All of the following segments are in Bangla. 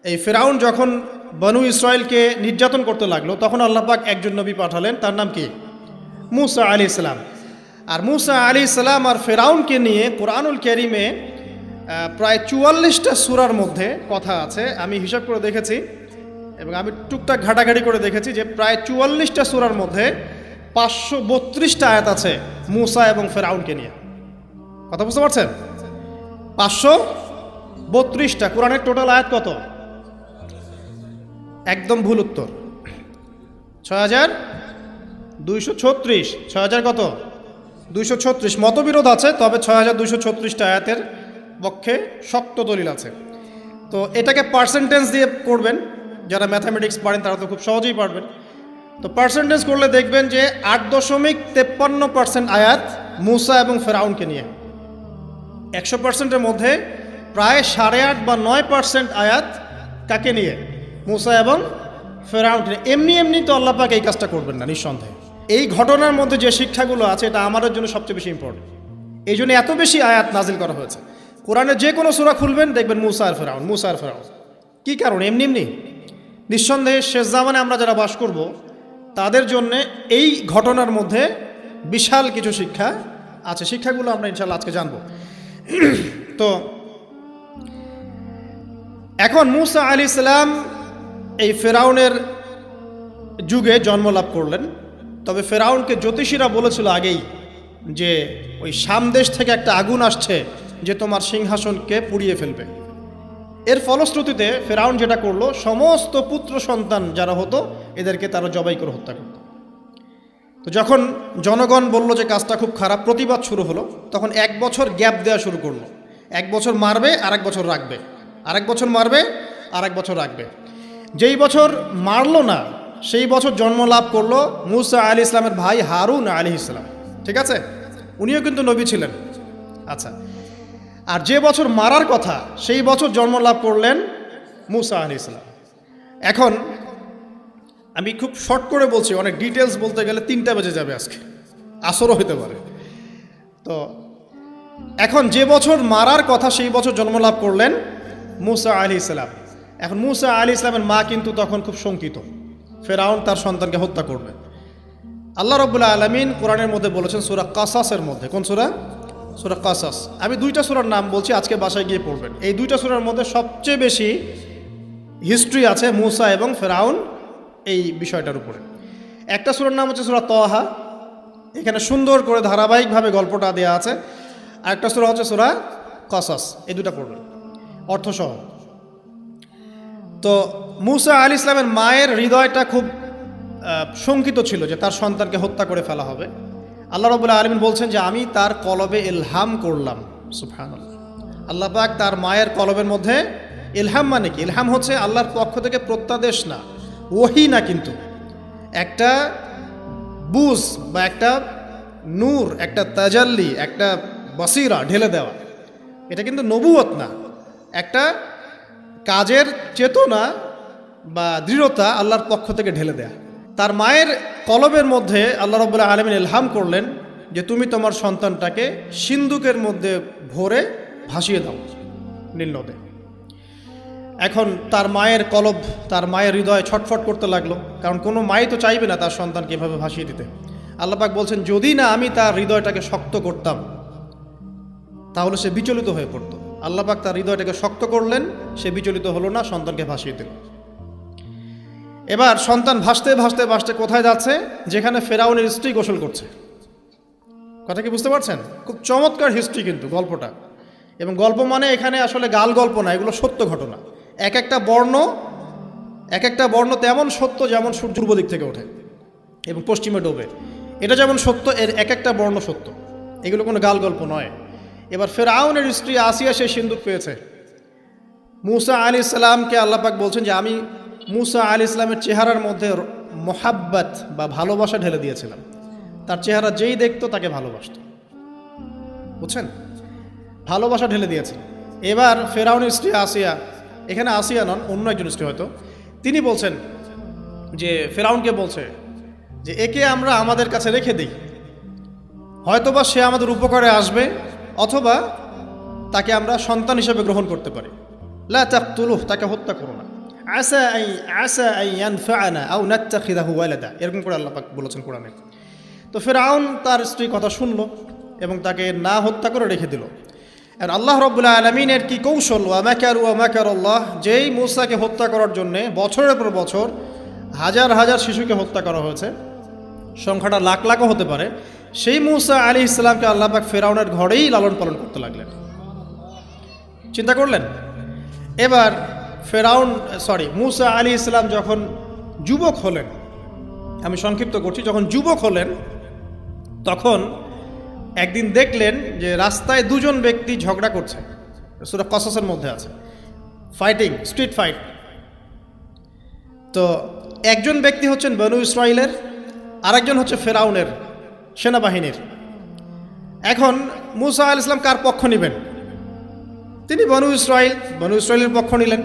এই ফেরাউন যখন বনু ইসরায়েলকে নির্যাতন করতে লাগলো, তখন আল্লাহ পাক একজন নবী পাঠালেন, তার নাম কি? মুসা আলাইহিস সালাম। আর মুসা আলাইহিস সালাম আর ফেরাউনকে নিয়ে কোরআনুল কারীমে প্রায় 44টা সূরার মধ্যে কথা আছে। আমি হিসাব করে দেখেছি এবং আমি টুকটাক ঘাটাঘাটি করে দেখেছি যে প্রায় 44টা সূরার মধ্যে 532টা আয়াত আছে মুসা এবং ফেরাউনকে নিয়ে। কথা বুঝতে পারছেন? 532টা। কোরআনের টোটাল আয়াত কত? একদম ভুল উত্তর, 6236। 6000 কত? 236। মতবিরোধ আছে, তবে 6236টা আয়াতের পক্ষে শক্ত দলিল আছে। তো এটাকে পার্সেন্টেজ দিয়ে করবেন, যারা ম্যাথামেটিক্স পারেন তারা তো খুব সহজেই পারবেন। তো পার্সেন্টেজ করলে দেখবেন যে 8.53% আয়াত মুসা এবং ফেরাউনকে নিয়ে। 100%-এর মধ্যে প্রায় 8.5 বা 9% আয়াত কাকে নিয়ে? মুসা এবং ফেরাউনকে নিয়ে। এমনি এমনি তো আল্লাহ পাক এই কাজটা করবেন না নিঃসন্দেহে। এই ঘটনার মধ্যে যে শিক্ষাগুলো আছে এটা আমাদের জন্য সবচেয়ে বেশি ইম্পর্টেন্ট। এই জন্য এত বেশি আয়াত নাজিল করা হয়েছে। কোরআনের যে কোনো সূরা খুলবেন দেখবেন মুসা আর ফেরাউন, মুসা আর ফেরাউন। কী কারণ? এমনি এমনি নিঃসন্দেহে শেষ জামানে আমরা যারা বাস করব তাদের জন্যে এই ঘটনার মধ্যে বিশাল কিছু শিক্ষা আছে। শিক্ষাগুলো আমরা ইনশাআল্লাহ আজকে জানব। তো এখন মুসা আলাইহিস সালাম এই ফেরাউনের যুগে জন্ম লাভ করলেন। তবে ফেরাউনকে জ্যোতিষীরা বলেছিল আগেই যে ওই শাম দেশ থেকে একটা আগুন আসছে যে তোমার সিংহাসনকে পুড়িয়ে ফেলবে। এর ফলশ্রুতিতে ফেরাউন যেটা করলো, সমস্ত পুত্র সন্তান যারা হতো এদেরকে তারা জবাই করে হত্যা করত। তো যখন জনগণ বলল যে কাজটা খুব খারাপ, প্রতিবাদ শুরু হলো, তখন 1 বছর গ্যাপ দেওয়া শুরু করলো। 1 বছর মারবে, আরেক বছর রাখবে, আরেক বছর মারবে, আরেক বছর রাখবে। যেই বছর মারলো না সেই বছর জন্ম লাভ করলো মুসা আলাইহিস সালামের ভাই হারুন আলাইহিস সালাম। ঠিক আছে, উনিও কিন্তু নবী ছিলেন। আচ্ছা, আর যে বছর মারার কথা সেই বছর জন্ম লাভ করলেন মুসা আলাইহিস সালাম। এখন আমি খুব শর্ট করে বলছি, অনেক ডিটেলস বলতে গেলে 3টা বেজে যাবে, আজকে আসরও হতে পারে। তো এখন যে বছর মারার কথা সেই বছর জন্ম লাভ করলেন মুসা আলাইহিস সালাম। এখন মুসা আলাইহিস সালামের মা কিন্তু তখন খুব শঙ্কিত, ফেরাউন তার সন্তানকে হত্যা করবে। আল্লাহ রাব্বুল আলামিন কোরআনের মধ্যে বলেছেন সূরা কাসাসের মধ্যে। কোন সূরা? সূরা কাসাস। আমি 2টা সূরার নাম বলছি, আজকে বাসায় গিয়ে পড়বেন। এই 2টা সূরার মধ্যে সবচেয়ে বেশি হিস্ট্রি আছে মুসা এবং ফেরাউন এই বিষয়টার উপরে। একটা সূরার নাম হচ্ছে সূরা তাহা, এখানে সুন্দর করে ধারাবাহিকভাবে গল্পটা দেওয়া আছে। আর একটা সূরা হচ্ছে সূরা কাসাস। এই 2টা পড়বেন অর্থসহ। তো মুসা আলাইহিস সালামের মায়ের হৃদয়টা খুব শঙ্কিত ছিল যে তার সন্তানকে হত্যা করে ফেলা হবে। আল্লাহ রাব্বুল আলামিন বলছেন যে আমি তার কলবে ইলহাম করলাম। সুবহানাল্লাহ। আল্লাহ পাক তার মায়ের কলবের মধ্যে ইলহাম, মানে কি? ইলহাম হচ্ছে আল্লাহর পক্ষ থেকে প্রত্যাদেশ না, ওহী না, কিন্তু একটা বুঝ বা একটা নূর, একটা তাজাল্লি, একটা বসিরা ঢেলে দেওয়া। এটা কিন্তু নবুয়ত না, একটা কাজের চেতনা বা দৃঢ়তা আল্লাহর পক্ষ থেকে ঢেলে দেয়া। তার মায়ের কলবের মধ্যে আল্লাহ রাব্বুল আলামিন ইলহাম করলেন যে তুমি তোমার সন্তানটাকে সিন্দুকের মধ্যে ভরে ভাসিয়ে দাও নীল নদে। এখন তার মায়ের কলব, তার মায়ের হৃদয় ছটফট করতে লাগলো, কারণ কোনো মাই তো চাইবে না তার সন্তানকে এভাবে ভাসিয়ে দিতে। আল্লাহ পাক বলছেন যদি না আমি তার হৃদয়টাকে শক্ত করতাম তাহলে সে বিচলিত হয়ে পড়তো। আল্লাহ পাক তার হৃদয়টাকে শক্ত করলেন, সে বিচলিত হলো না, সন্তানকে ভাসিয়ে দিল। এবার সন্তান ভাসতে ভাসতে ভাসতে কোথায় যাচ্ছে? যেখানে ফেরাউনের স্ত্রী গোসল করছে। কথা কি বুঝতে পারছেন? খুব চমৎকার হিস্ট্রি কিন্তু গল্পটা। এবং গল্প মানে এখানে আসলে গাল গল্প না, এগুলো সত্য ঘটনা। এক একটা বর্ণ তেমন সত্য যেমন সূর্য পূর্ব দিক থেকে ওঠে এবং পশ্চিমে ডোবে, এটা যেমন সত্য, এর এক একটা বর্ণ সত্য। এগুলো কোনো গাল গল্প নয়। এবার ফেরাউনের স্ত্রী আসিয়া সে সিন্দুক পেয়েছে। মুসা আলাইহিস সালামকে আল্লাহ পাক বলছেন যে আমি মুসা আলাইহিস সালামের চেহারার মধ্যে মোহাব্বত বা ভালোবাসা ঢেলে দিয়েছিলাম। তার চেহারা যেই দেখতো তাকে ভালোবাসত। বুঝছেন? ভালোবাসা ঢেলে দিয়েছে। এবার ফেরাউনের স্ত্রী আসিয়া, এখানে আসিয়া নন, অন্য একজন স্ত্রী হয়তো, তিনি বলছেন যে ফেরাউনকে বলছে যে একে আমরা আমাদের কাছে রেখে দিই, হয়তোবা সে আমাদের উপকারে আসবে, অথবা তাকে আমরা সন্তান হিসেবে গ্রহণ করতে পারি। লা তাকতুলুহু, তাকে হত্যা করো না। আসা আন ইয়ানফা'না আও নাত্তাখিযাহু ওয়ালাদা, এরকম করে আল্লাহ পাক বলেছেন কোরআনে। তো ফিরআউন তার স্ত্রীর কথা শুনলো এবং তাকে না হত্যা করে রেখে দিল। আর আল্লাহ রাব্বুল আলামিনের কি কৌশল, ওয়া মাকারু ওয়া মাকারাল্লাহ, যেই মূসাকে হত্যা করার জন্য বছরের পর বছর হাজার হাজার শিশুকে হত্যা করা হয়েছে, সংখ্যাটা লাখ লাখও হতে পারে, সেই মূসা আলাইহিস সালামকে আল্লাহ পাক ফিরআউনের ঘরেই লালন পালন করতে লাগলেন। চিন্তা করলেন। এবার মূসা আলাইহিস সালাম যখন যুবক হলেন, আমি সংক্ষিপ্ত করছি, যখন যুবক হলেন তখন একদিন দেখলেন যে রাস্তায় দুজন ব্যক্তি ঝগড়া করছে, সূরা কসসের মধ্যে আছে, ফাইটিং, স্ট্রিট ফাইট। তো একজন ব্যক্তি হচ্ছেন বনু ইসরাইলের, আরেকজন হচ্ছে ফেরাউনের সেনাবাহিনীর। এখন মূসা আলাইহিস সালাম কার পক্ষ নেবেন? তিনি বনু ইসরাইলের পক্ষ নিলেন।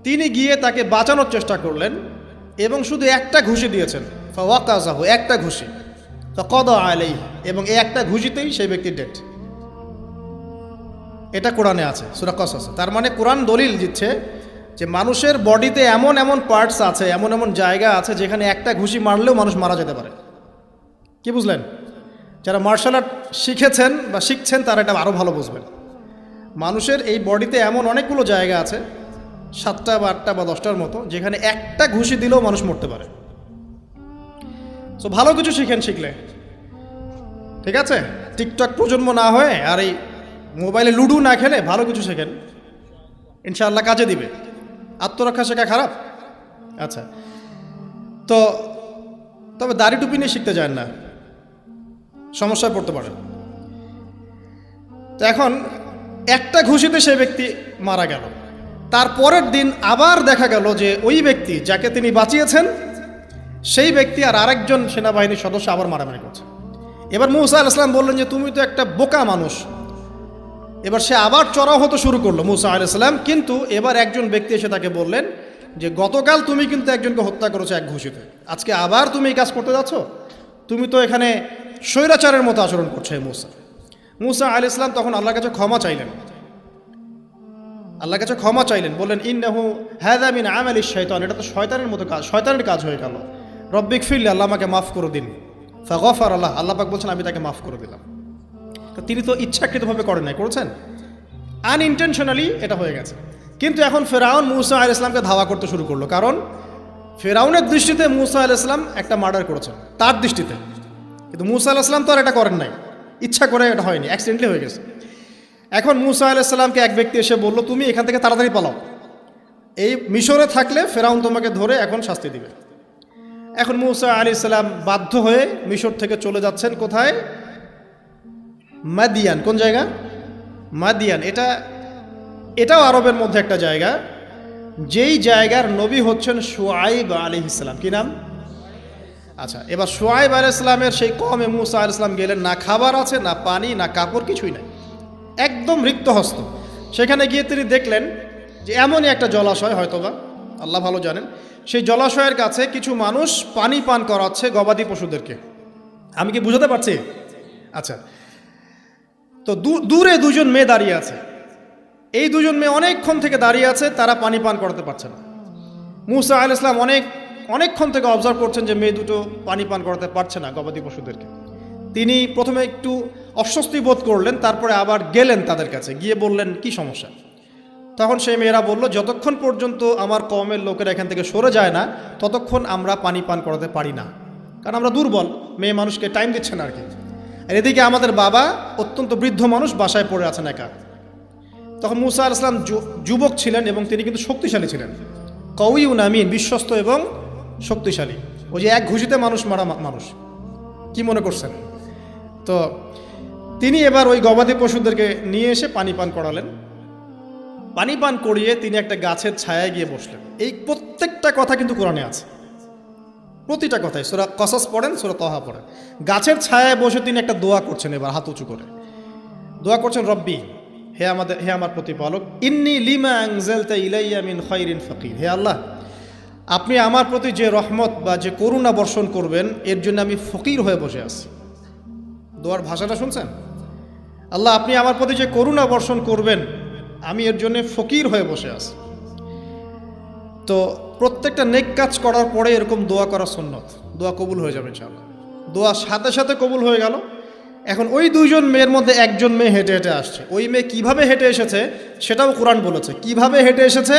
তিনি গিয়ে তাকে বাঁচানোর চেষ্টা করলেন এবং শুধু একটা ঘুষি দিয়েছেন, ফাওয়াকাযাহু, একটা ঘুষি, ফাকাদা আলাইহি, এবং এই একটা ঘুষিতেই সেই ব্যক্তি ডেড। এটা কোরআনে আছে, সূরা কসস। তার মানে কোরআন দলিল দিচ্ছে যে মানুষের বডিতে এমন এমন পার্টস আছে, এমন এমন জায়গা আছে যেখানে একটা ঘুষি মারলেও মানুষ মারা যেতে পারে। কি বুঝলেন? যারা মার্শাল আর্ট শিখেছেন বা শিখছেন তারা এটা আরও ভালো বুঝবেন। মানুষের এই বডিতে এমন অনেকগুলো জায়গা আছে, 7টা বা 8টা বা 10টার মতো, যেখানে একটা ঘুষি দিলেও মানুষ মরতে পারে। সো ভালো কিছু শিখলে, ঠিক আছে? টিকটক প্রজন্ম না হয়ে আর এই মোবাইলে লুডো না খেলে ভালো কিছু শেখেন, ইনশাআল্লাহ কাজে দিবে। আত্মরক্ষা শেখা খারাপ? আচ্ছা, তো তবে দাড়ি টুপি নিয়ে শিখতে যান না, সমস্যায় পড়তে পারেন। তো এখন একটা ঘুষিতে সেই ব্যক্তি মারা গেল। তারপরের দিন আবার দেখা গেল যে ওই ব্যক্তি যাকে তিনি বাঁচিয়েছেন সেই ব্যক্তি আর আরেকজন সেনাবাহিনীর সদস্য আবার মারামারি করছে। এবার মূসা আলাইহিস সালাম বললেন যে তুমি তো একটা বোকা মানুষ। এবার সে আবার চড়াও হতে শুরু করলো মূসা আলাইহিস সালাম, কিন্তু এবার একজন ব্যক্তি এসে তাকে বললেন যে গতকাল তুমি কিন্তু একজনকে হত্যা করেছো এক ঘুষিতে, আজকে আবার তুমি এই কাজ করতে যাচ্ছ, তুমি তো এখানে স্বৈরাচারের মতো আচরণ করছো। মূসা আলাইহিস সালাম তখন আল্লাহর কাছে ক্ষমা চাইলেন, বললেন ইন্নাহু হাযা মিন আমালিশ শাইতান, এটা তো শয়তানের মতো কাজ, শয়তানের কাজ হয়ে গেল। রব্বিক ফিরলি, আল্লাহ আমাকে মাফ করে দিন। ফাগফার আল্লাহ, আল্লাহ পাক বলছেন আমি তাকে মাফ করে দিলাম। তো তিনি তো ইচ্ছাকৃতভাবে করেন নাই, করেছেন আনইনটেনশনালি, এটা হয়ে গেছে। কিন্তু এখন ফেরাউন মূসা আলাইহিস সালামকে ধাওয়া করতে শুরু করলো, কারণ ফেরাউনের দৃষ্টিতে মূসা আলাইহিস সালাম একটা মার্ডার করেছেন তার দৃষ্টিতে, কিন্তু মূসা আলাইহিস সালাম তো আর এটা করেন নাই, ইচ্ছা করে এটা হয়নি, অ্যাক্সিডেন্টলি হয়ে গেছে। এখন মূসা আলাইহিস সালামকে এক ব্যক্তি এসে বলল তুমি এখান থেকে তাড়াতাড়ি পালাও, এই মিশরে থাকলে ফেরাউন তোমাকে ধরে এখন শাস্তি দিবে। এখন মূসা আলাইহিস সালাম বাধ্য হয়ে মিশর থেকে চলে যাচ্ছেন কোথায়? মাদিয়ান। কোন জায়গা? মাদিয়ান। এটাও আরবের মধ্যে একটা জায়গা, যেই জায়গার নবী হচ্ছেন শুআইব আলাইহিস সালাম। কি নাম? আচ্ছা, এবার শুআইব আলাইহিস সালামের সেই কওমে মূসা আলাইহিস সালাম গেলেন, না খাবার আছে, না পানি, না কাপড়, কিছুই নাই, একদম রিক্ত হস্ত। সেখানে গিয়ে তিনি দেখলেন যে এমনই একটা জলাশয়, হয়তোবা আল্লাহ ভালো জানেন, সেই জলাশয়ের কাছে কিছু মানুষ পানি পান করাচ্ছে গবাদি পশুদেরকে। আমি কি বুঝাতে পারছি? আচ্ছা, তো দূরে দুজন মেয়ে দাঁড়িয়ে আছে, এই দুজন মেয়ে অনেকক্ষণ থেকে দাঁড়িয়ে আছে, তারা পানি পান করাতে পারছে না। মূসা আলাইহিস সালাম অনেকক্ষণ থেকে অবজার্ভ করছেন যে মেয়ে দুটো পানি পান করাতে পারছে না গবাদি পশুদেরকে। তিনি প্রথমে একটু অস্বস্তি বোধ করলেন, তারপরে আবার গেলেন তাদের কাছে, গিয়ে বললেন কি সমস্যা। তখন সেই মেয়েরা বলল যতক্ষণ পর্যন্ত আমার কওমের লোকেরা এখান থেকে সরে যায় না ততক্ষণ আমরা পানি পান করাতে পারি না, কারণ আমরা দুর্বল, মেয়ে মানুষকে টাইম দিচ্ছেন আর কি। আর এদিকে আমাদের বাবা অত্যন্ত বৃদ্ধ মানুষ, বাসায় পড়ে আছেন একা। তখন মূসা আলাইহিস সালাম যুবক ছিলেন এবং তিনি কিন্তু শক্তিশালী ছিলেন, কওয়িউন আমিন, বিশ্বস্ত এবং শক্তিশালী। ওই যে এক ঘুষিতে মানুষ মারা মানুষ, কি মনে করছেন? তো তিনি এবার ওই গবাদি পশুদেরকে নিয়ে এসে পানি পান করালেন। পানি পান করিয়ে তিনি একটা গাছের ছায়ায় গিয়ে বসলেন। এই প্রত্যেকটা কথা কিন্তু কোরআনে আছে, প্রতিটা কথাই। সূরা কসস পড়েন, সূরা তাহা পড়েন। গাছের ছায়ায় বসে তিনি একটা দোয়া করছেন, এবার হাত উঁচু করে দোয়া করছেন, রব্বি, হে আমার প্রতিপালক, ইন্নী লিমা আনজালতা ইলাইয়া মিন খাইরিন ফাকির, হে আল্লাহ, আপনি আমার প্রতি যে রহমত বা যে করুণা বর্ষণ করবেন এর জন্য আমি ফকির হয়ে বসে আছি। দোয়ার ভাষাটা শুনছেন? আল্লাহ, আপনি আমার প্রতি যে করুণা বর্ষণ করবেন আমি এর জন্য ফকির হয়ে বসে আছি। তো প্রত্যেকটা নেক কাজ করার পরে এরকম দোয়া করা সুন্নত, দোয়া কবুল হয়ে যাবে ইনশাআল্লাহ। দোয়া সাথে সাথে কবুল হয়ে গেল। এখন ওই দুইজন মেয়ের মধ্যে একজন মেয়ে হেঁটে হেঁটে আসছে। ওই মেয়ে কিভাবে হেঁটে এসেছে সেটাও কোরআন বলেছে, কিভাবে হেঁটে এসেছে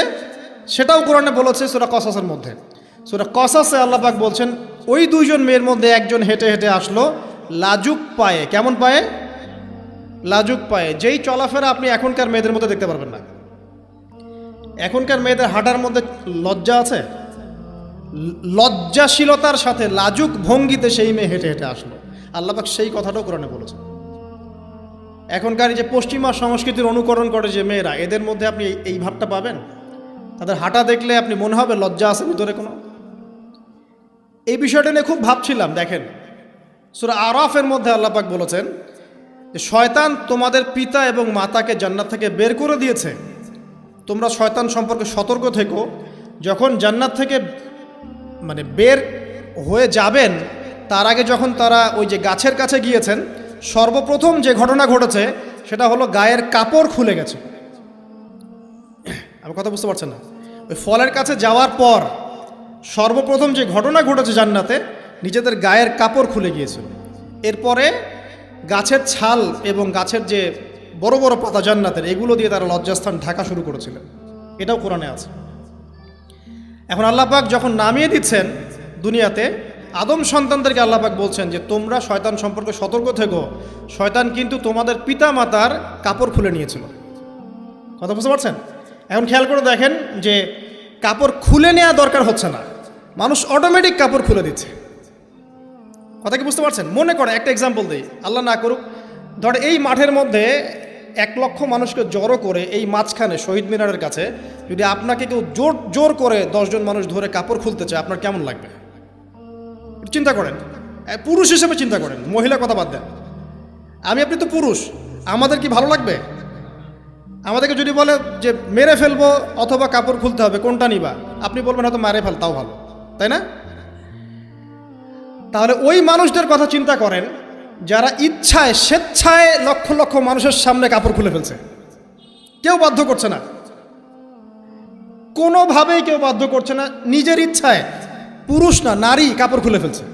সেটাও কোরআনে বলেছে সূরা কসাসের মধ্যে। সূরা কসাসে আল্লাহ পাক বলছেন ওই দুইজন মেয়ের মধ্যে একজন হেঁটে হেঁটে আসলো লাজুক পায়ে। কেমন পায়ে? লাজুক পায়ে। যেই চলাফেরা আপনি এখনকার মেয়েদের মধ্যে দেখতে পারবেন না। এখনকার মেয়েদের হাঁটার মধ্যে লজ্জা আছে? লজ্জাশীলতার সাথে লাজুক ভঙ্গিতে সেই মেয়ে হেঁটে হেঁটে আসলো। আল্লাহ পাক সেই কথাটাও কোরআনে বলেছেন। এখনকার যে পশ্চিমা সংস্কৃতির অনুকরণ করে যে মেয়েরা, এদের মধ্যে আপনি এই ভাবটা পাবেন? তাদের হাঁটা দেখলে আপনি মনে হবে লজ্জা আছে ভিতরে কোনো। এই বিষয়টা নিয়ে খুব ভাবছিলাম। দেখেন সূরা আরাফের মধ্যে আল্লাহ পাক বলেছেন যে শয়তান তোমাদের পিতা এবং মাতাকে জান্নাত থেকে বের করে দিয়েছে, তোমরা শয়তান সম্পর্কে সতর্ক থেকো। যখন জান্নাত থেকে বের হয়ে যাবেন তার আগে যখন তারা ওই যে গাছের কাছে গিয়েছেন, সর্বপ্রথম যে ঘটনা ঘটেছে সেটা হলো গায়ের কাপড় খুলে গেছে। আমি কথা বুঝতে পারছেন না? ওই ফলের কাছে যাওয়ার পর সর্বপ্রথম যে ঘটনা ঘটেছে জান্নাতে, নিজেদের গায়ের কাপড় খুলে গিয়েছিল। এরপরে গাছের ছাল এবং গাছের যে বড় বড় পাতা জান্নাতের, এগুলো দিয়ে তারা লজ্জাস্থান ঢাকা শুরু করেছিলেন। এটাও কোরআনে আছে। এখন আল্লাহ পাক যখন নামিয়ে দিচ্ছেন দুনিয়াতে, আদম সন্তানদেরকে আল্লাহ পাক বলছেন যে তোমরা শয়তান সম্পর্কে সতর্ক থেকো, শয়তান কিন্তু তোমাদের পিতা মাতার কাপড় খুলে নিয়েছিল। কথা বুঝতে পারছেন? এখন খেয়াল করে দেখেন যে কাপড় খুলে নেওয়া দরকার হচ্ছে না, মানুষ অটোমেটিক কাপড় খুলে দিচ্ছে। কথা কি বুঝতে পারছেন? মনে করে একটা এক্সাম্পল দিই, আল্লাহ না করুক, ধর এই মাঠের মধ্যে 1 লক্ষ মানুষকে জড়ো করে এই মাঝখানে শহীদ মিনারের কাছে যদি আপনাকে কেউ জোর জোর করে 10 জন মানুষ ধরে কাপড় খুলতে চায়, আপনার কেমন লাগবে? চিন্তা করেন, পুরুষ হিসেবে চিন্তা করেন, মহিলা কথা বাদ দেন। আপনি তো পুরুষ, আমাদের কি ভালো লাগবে? আমাদেরকে যদি বলে যে মেরে ফেলবো অথবা কাপড় খুলতে হবে, কোনটা নিবা? আপনি বলবেন হয়তো মারে ফেল, তাও ভালো, তাই না? তাহলে ওই মানুষদের কথা চিন্তা করেন যারা ইচ্ছায় স্বেচ্ছায় লক্ষ লক্ষ মানুষের সামনে কাপড় খুলে ফেলছে। কেউ বাধ্য করছে না, কোনোভাবেই কেউ বাধ্য করছে না, নিজের ইচ্ছায় পুরুষ না নারী কাপড় খুলে ফেলছে।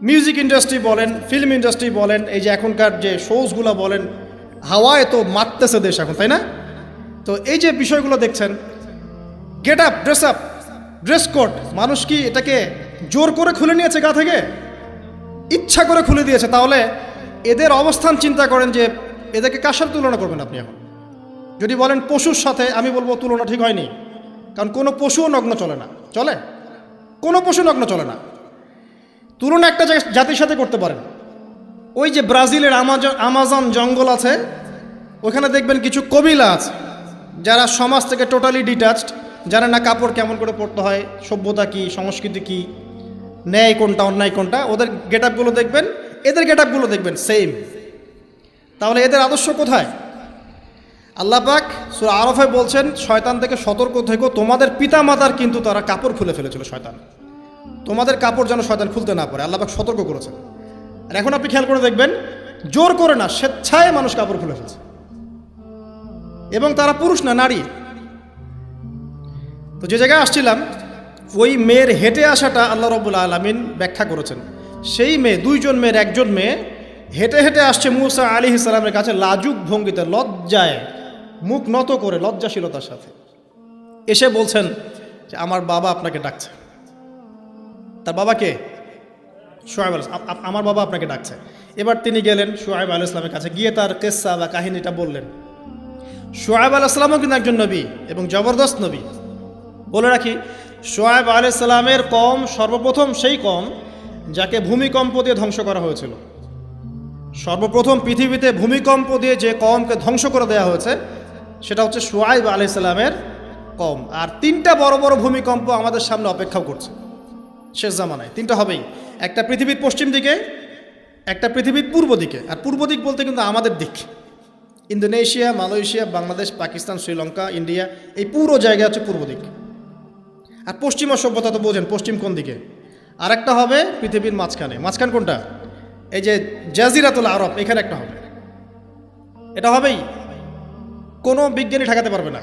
মিউজিক ইন্ডাস্ট্রি বলেন, ফিল্ম ইন্ডাস্ট্রি বলেন, এই যে এখনকার যে শোজগুলো বলেন, হাওয়ায় তো মারতেছে দেশ এখন, তাই না? তো এই যে বিষয়গুলো দেখছেন, গেট আপ, ড্রেস কোড, মানুষ কি এটাকে জোর করে খুলে নিয়েছে গা থেকে? ইচ্ছা করে খুলে দিয়েছে। তাহলে এদের অবস্থান চিন্তা করেন যে এদেরকে কার সাথে তুলনা করবেন আপনি? এখন যদি বলেন পশুর সাথে, আমি বলবো তুলনা ঠিক হয়নি, কারণ কোনো পশুও নগ্ন চলে না। চলে? কোনো পশু নগ্ন চলে না। তুলনা একটা জাতির সাথে করতে পারেন। ওই যে ব্রাজিলের আমাজন জঙ্গল আছে, ওখানে দেখবেন কিছু কবিলা আছে যারা সমাজ থেকে টোটালি ডিটাচড, জানে না কাপড় কেমন করে পরতে হয়, সভ্যতা কি, সংস্কৃতি কি, ন্যায় কোনটা অন্যায় কোনটা। ওদের গেট আপগুলো দেখবেন, এদের গেট আপগুলো দেখবেন সেম। তাহলে এদের আদর্শ কোথায়? আল্লাহ পাক সূরা আরাফে বলছেন শয়তান থেকে সতর্ক থেকো, তোমাদের পিতা মাতার কিন্তু তারা কাপড় খুলে ফেলেছিল শয়তান, তোমাদের কাপড় যেন শয়তান খুলতে না পারে, আল্লাহ পাক সতর্ক করেছেন। আর এখন আপনি খেয়াল করে দেখবেন, জোর করে না, স্বেচ্ছায় মানুষ কাপড় খুলে ফেলছে, এবং তারা পুরুষ না নারী। তো যে জায়গায় আসছিলাম, ওই মেয়ের হেঁটে আসাটা আল্লাহ রাব্বুল আলামিন ব্যাখ্যা করেছেন। সেই মেয়ে, 2 জন মেয়ের 1 জন মেয়ে হেঁটে হেঁটে আসছে মূসা আলাইহিস সালামের কাছে লাজুক ভঙ্গিতে, লজ্জায় মুখ নত করে, লজ্জাশীলতার সাথে এসে বলছেন যে আমার বাবা আপনাকে ডাকছে। তার বাবাকে? শুআয়ব আলাইহিস সালাম, আমার বাবা আপনাকে ডাকছে। এবার তিনি গেলেন শুআয়ব আলাইহিস সালামের কাছে, গিয়ে তার কিসসা বা কাহিনীটা বললেন। শুআয়ব আলাইহিস সালামও কিন্তু একজন নবী এবং জবরদস্ত নবী। বলে রাখি, শুআয়ব আলাইহিস সালামের কওম সর্বপ্রথম সেই কওম যাকে ভূমিকম্প দিয়ে ধ্বংস করা হয়েছিল। সর্বপ্রথম পৃথিবীতে ভূমিকম্প দিয়ে যে কওমকে ধ্বংস করে দেওয়া হয়েছে সেটা হচ্ছে শুআয়ব আলাইহিস সালামের কওম। আর 3টা বড় বড় ভূমিকম্প আমাদের সামনে অপেক্ষা করছে শেষ জামানায়। 3টা হবেই, একটা পৃথিবীর পশ্চিম দিকে, একটা পৃথিবীর পূর্ব দিকে। আর পূর্ব দিক বলতে কিন্তু আমাদের দিক, Indonesia, Malaysia, Bangladesh, Pakistan, Sri Lanka, India, এই পুরো জায়গা হচ্ছে পূর্ব দিক। আর পশ্চিমা সভ্যতা তো বোঝেন পশ্চিম কোন দিকে। আর একটা হবে পৃথিবীর মাঝখানে। মাঝখান কোনটা? এই যে জাজিরাতুল আরব, এখানে একটা হবে। এটা হবেই। কোনো বিজ্ঞানী ঠেকাতে পারবে না।